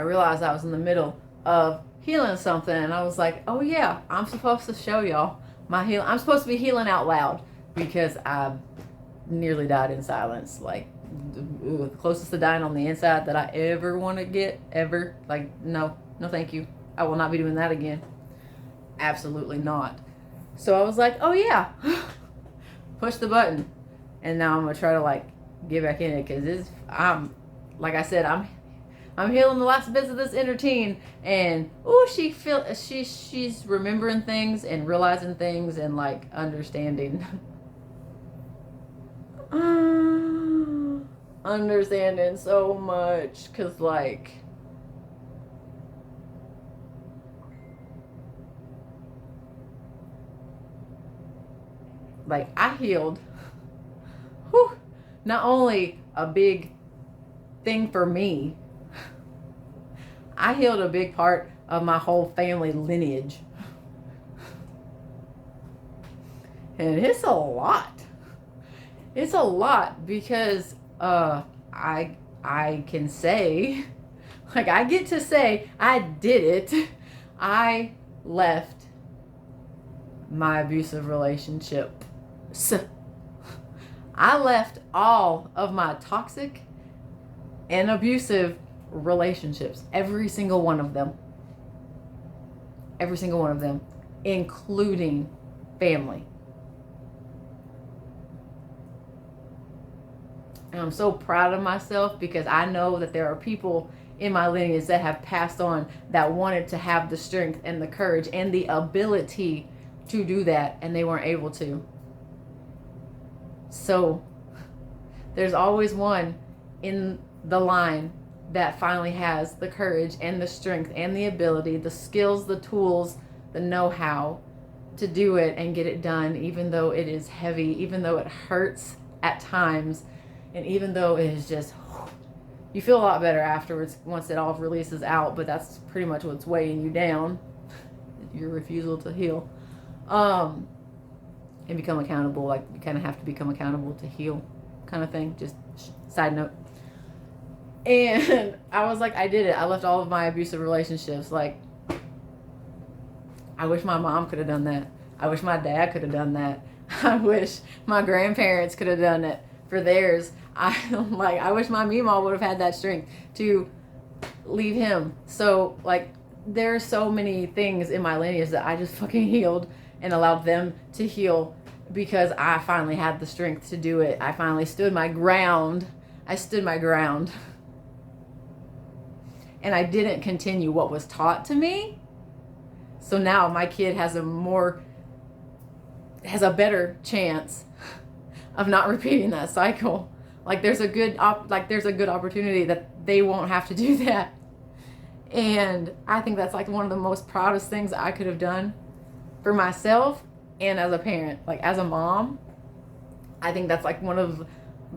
I realized I was in the middle of healing something, and I was like, oh yeah, I'm supposed to show y'all my heal. I'm supposed to be healing out loud because I nearly died in silence. Like, the closest to dying on the inside that I ever want to get, ever. Like, no, no, thank you. I will not be doing that again. Absolutely not. So I was like, oh yeah, push the button, and now I'm gonna try to like get back in it because I'm, like I said, I'm healing the last bits of this inner teen, and she's remembering things and realizing things and like understanding. Understanding so much, because like I healed, whew, not only a big thing for me, I healed a big part of my whole family lineage. And it's a lot. It's a lot because I can say, like, I get to say I did it. I left my abusive relationship. I left all of my toxic and abusive relationships, every single one of them. Every single one of them, including family. And I'm so proud of myself because I know that there are people in my lineage that have passed on that wanted to have the strength and the courage and the ability to do that, and they weren't able to. So there's always one in the line that finally has the courage and the strength and the ability, the skills, the tools, the know-how to do it and get it done, even though it is heavy, even though it hurts at times, and even though it is just, you feel a lot better afterwards once it all releases out, but that's pretty much what's weighing you down, your refusal to heal. And become accountable. Like, you kind of have to become accountable to heal, kind of thing. Just side note. And I was like, I did it. I left all of my abusive relationships. Like, I wish my mom could have done that. I wish my dad could have done that. I wish my grandparents could have done it for theirs. I wish my Meemaw would have had that strength to leave him. So, like, there are so many things in my lineage that I just fucking healed and allowed them to heal because I finally had the strength to do it. I finally stood my ground. I stood my ground. And I didn't continue what was taught to me. So now my kid has a better chance of not repeating that cycle. Like, there's a good opportunity that they won't have to do that. And I think that's like one of the most proudest things I could have done for myself and as a parent. Like, as a mom, I think that's like one of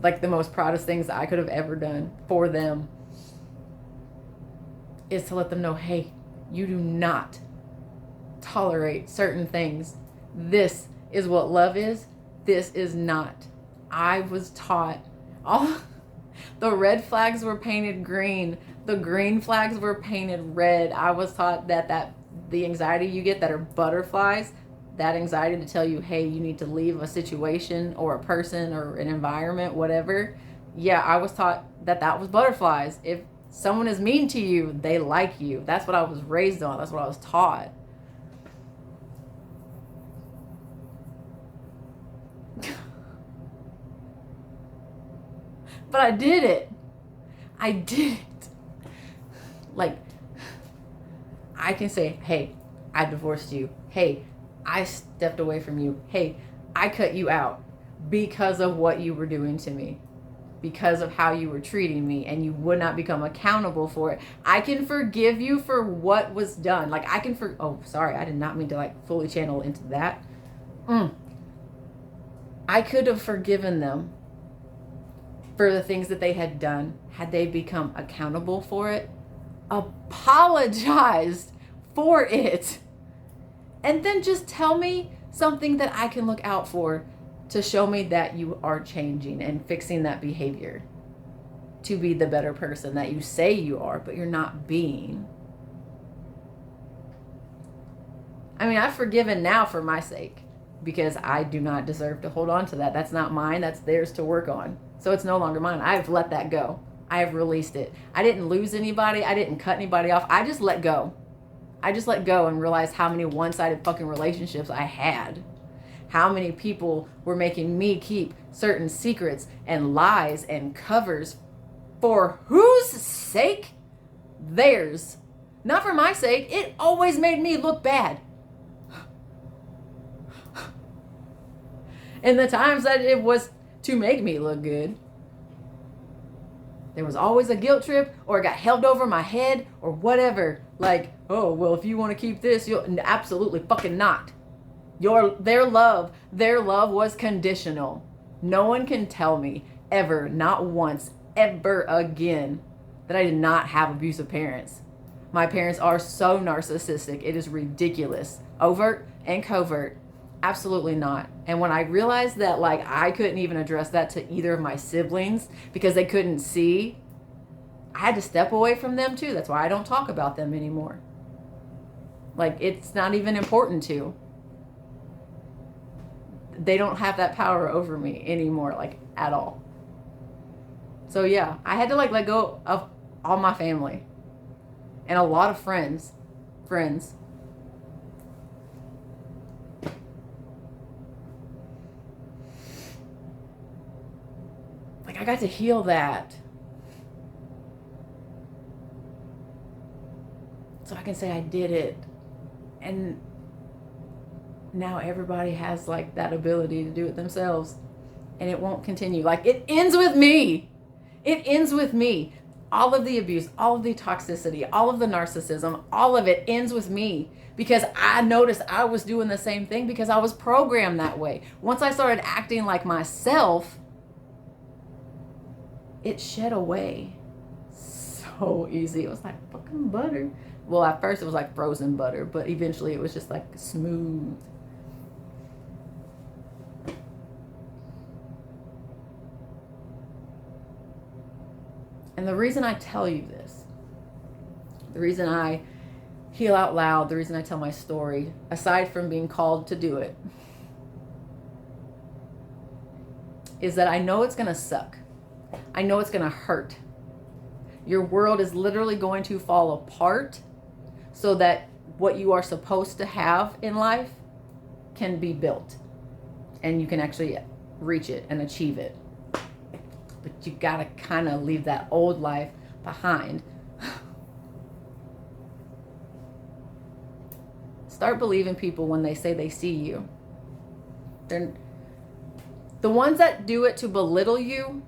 like the most proudest things I could have ever done for them, is to let them know, hey, you do not tolerate certain things. This is what love is. This is not. I was taught all the red flags were painted green. The green flags were painted red. I was taught that the anxiety you get that are butterflies, that anxiety to tell you, hey, you need to leave a situation or a person or an environment, whatever. Yeah, I was taught that was butterflies. If someone is mean to you, they like you. That's what I was raised on. That's what I was taught. But I did it. I did it. Like, I can say, hey, I divorced you. Hey, I stepped away from you. Hey, I cut you out because of what you were doing to me, because of how you were treating me, and you would not become accountable for it. I can forgive you for what was done. Like, oh, sorry, I did not mean to like fully channel into that. I could have forgiven them for the things that they had done had they become accountable for it, apologized for it, and then just tell me something that I can look out for to show me that you are changing and fixing that behavior. to be the better person that you say you are, but you're not being. I mean, I've forgiven now for my sake, because I do not deserve to hold on to that. That's not mine. That's theirs to work on. So it's no longer mine. I've let that go. I have released it. I didn't lose anybody. I didn't cut anybody off. I just let go. I just let go and realized how many one-sided fucking relationships I had. How many people were making me keep certain secrets and lies and covers for whose sake? Theirs. Not for my sake. It always made me look bad. And the times that it was to make me look good, there was always a guilt trip, or it got held over my head, or whatever. Like, oh, well, if you want to keep this, you'll... Absolutely fucking not. Their love was conditional. No one can tell me ever, not once, ever again, that I did not have abusive parents. My parents are so narcissistic. It is ridiculous. Overt and covert. Absolutely not. And when I realized that, like, I couldn't even address that to either of my siblings because they couldn't see, I had to step away from them too. That's why I don't talk about them anymore. Like, it's not even important to. They don't have that power over me anymore, like, at all. So yeah, I had to, like, let go of all my family and a lot of friends. Like, I got to heal that. So I can say I did it. And now everybody has, like, that ability to do it themselves. And it won't continue. Like, it ends with me. It ends with me. All of the abuse, all of the toxicity, all of the narcissism, all of it ends with me. Because I noticed I was doing the same thing because I was programmed that way. Once I started acting like myself, it shed away so easy. It was like fucking butter. Well, at first it was like frozen butter, but eventually it was just like smooth. And the reason I tell you this, the reason I heal out loud, the reason I tell my story, aside from being called to do it, is that I know it's gonna suck. I know it's gonna hurt. Your world is literally going to fall apart so that what you are supposed to have in life can be built and you can actually reach it and achieve it. But you gotta kind of leave that old life behind. Start believing people when they say they see you. They're the ones that do it to belittle you.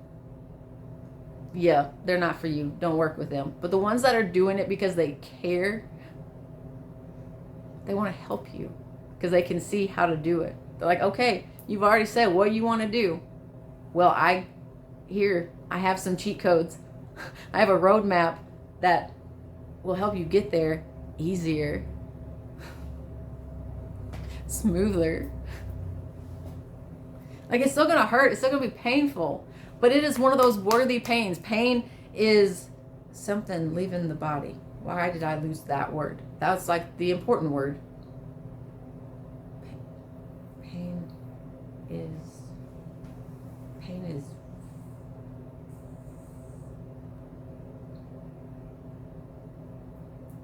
Yeah, they're not for you. Don't work with them. But the ones that are doing it because they care, they want to help you because they can see how to do it. They're like, okay, you've already said what you want to do. Well, I have some cheat codes. I have a roadmap that will help you get there easier, smoother. Like, it's still going to hurt. It's still going to be painful. But it is one of those worthy pains. Pain is something leaving the body. Why did I lose that word? That's like the important word. Pain is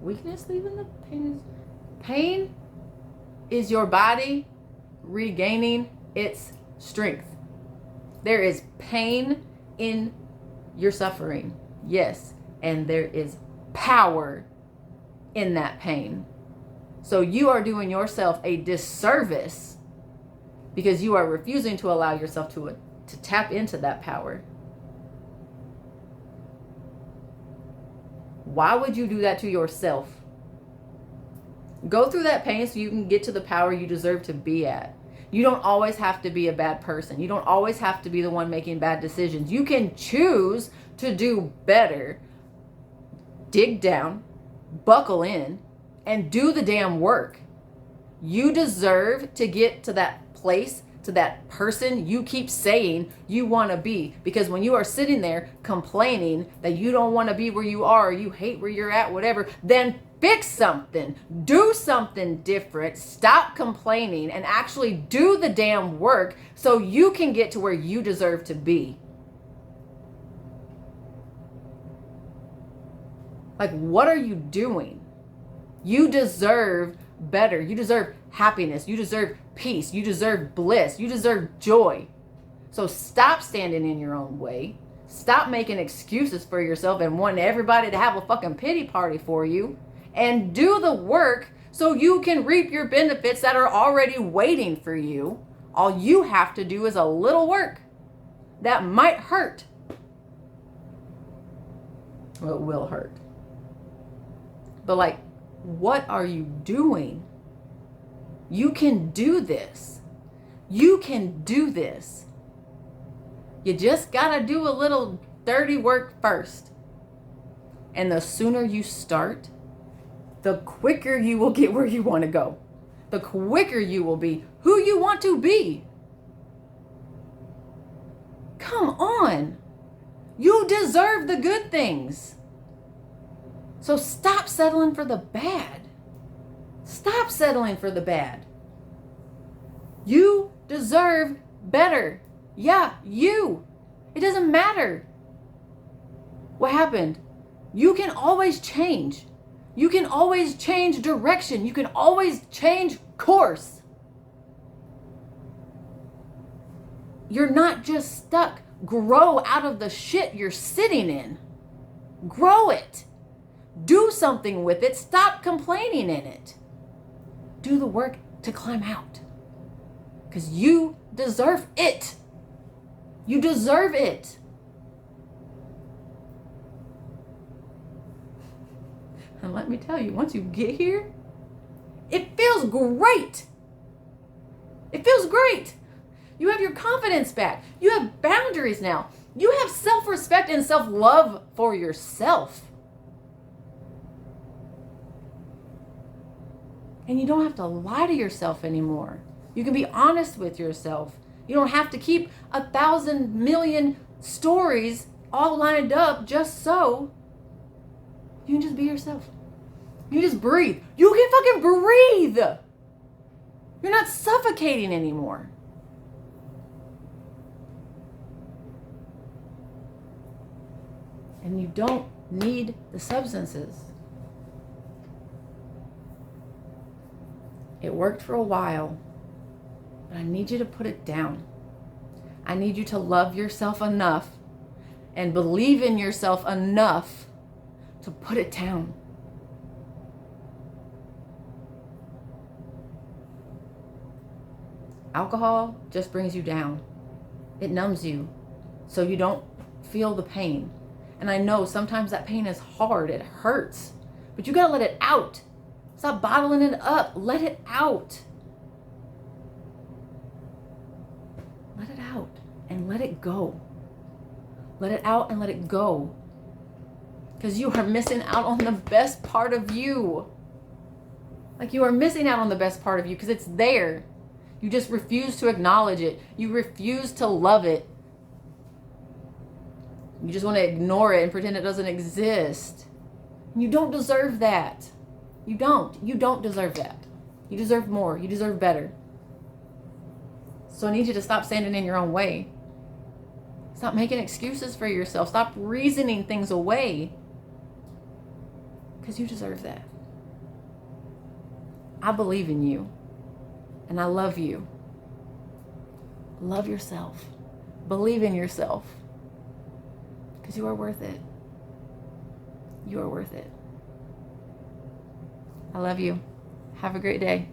weakness leaving the pain is your body regaining its strength. There is pain in your suffering, yes, and there is power in that pain. So you are doing yourself a disservice because you are refusing to allow yourself to tap into that power. Why would you do that to yourself? Go through that pain so you can get to the power you deserve to be at. You don't always have to be a bad person. You don't always have to be the one making bad decisions. You can choose to do better. Dig down, buckle in, and do the damn work. You deserve to get to that place to that person you keep saying you want to be. Because when you are sitting there complaining that you don't want to be where you are, or you hate where you're at, whatever, then fix something, do something different, stop complaining, and actually do the damn work so you can get to where you deserve to be. Like, what are you doing? You deserve better. You deserve happiness. You deserve peace. You deserve bliss. You deserve joy. So stop standing in your own way. Stop making excuses for yourself and wanting everybody to have a fucking pity party for you. And do the work so you can reap your benefits that are already waiting for you. All you have to do is a little work that might hurt. Well, it will hurt. But like, what are you doing? You can do this. You can do this. You just gotta do a little dirty work first. And the sooner you start, the quicker you will get where you want to go. The quicker you will be who you want to be. Come on. You deserve the good things. So stop settling for the bad. Stop settling for the bad. You deserve better. Yeah, you. It doesn't matter what happened. You can always change. You can always change direction. You can always change course. You're not just stuck. Grow out of the shit you're sitting in. Grow it. Do something with it. Stop complaining in it. Do the work to climb out. Because you deserve it. You deserve it. And let me tell you, once you get here, it feels great. It feels great. You have your confidence back. You have boundaries now. You have self-respect and self-love for yourself. And you don't have to lie to yourself anymore. You can be honest with yourself. You don't have to keep 1,000 million stories all lined up just so. You can just be yourself. You can just breathe. You can fucking breathe. You're not suffocating anymore. And you don't need the substances. It worked for a while, but I need you to put it down. I need you to love yourself enough and believe in yourself enough to put it down. Alcohol just brings you down. It numbs you so you don't feel the pain. And I know sometimes that pain is hard. It hurts. But you gotta let it out. Stop bottling it up. Let it out. Let it out and let it go. Let it out and let it go. Because you are missing out on the best part of you. Like, you are missing out on the best part of you because it's there. You just refuse to acknowledge it. You refuse to love it. You just want to ignore it and pretend it doesn't exist. You don't deserve that. You don't. You don't deserve that. You deserve more. You deserve better. So I need you to stop standing in your own way. Stop making excuses for yourself. Stop reasoning things away. Because you deserve that. I believe in you. And I love you. Love yourself. Believe in yourself. Because you are worth it. You are worth it. I love you. Have a great day.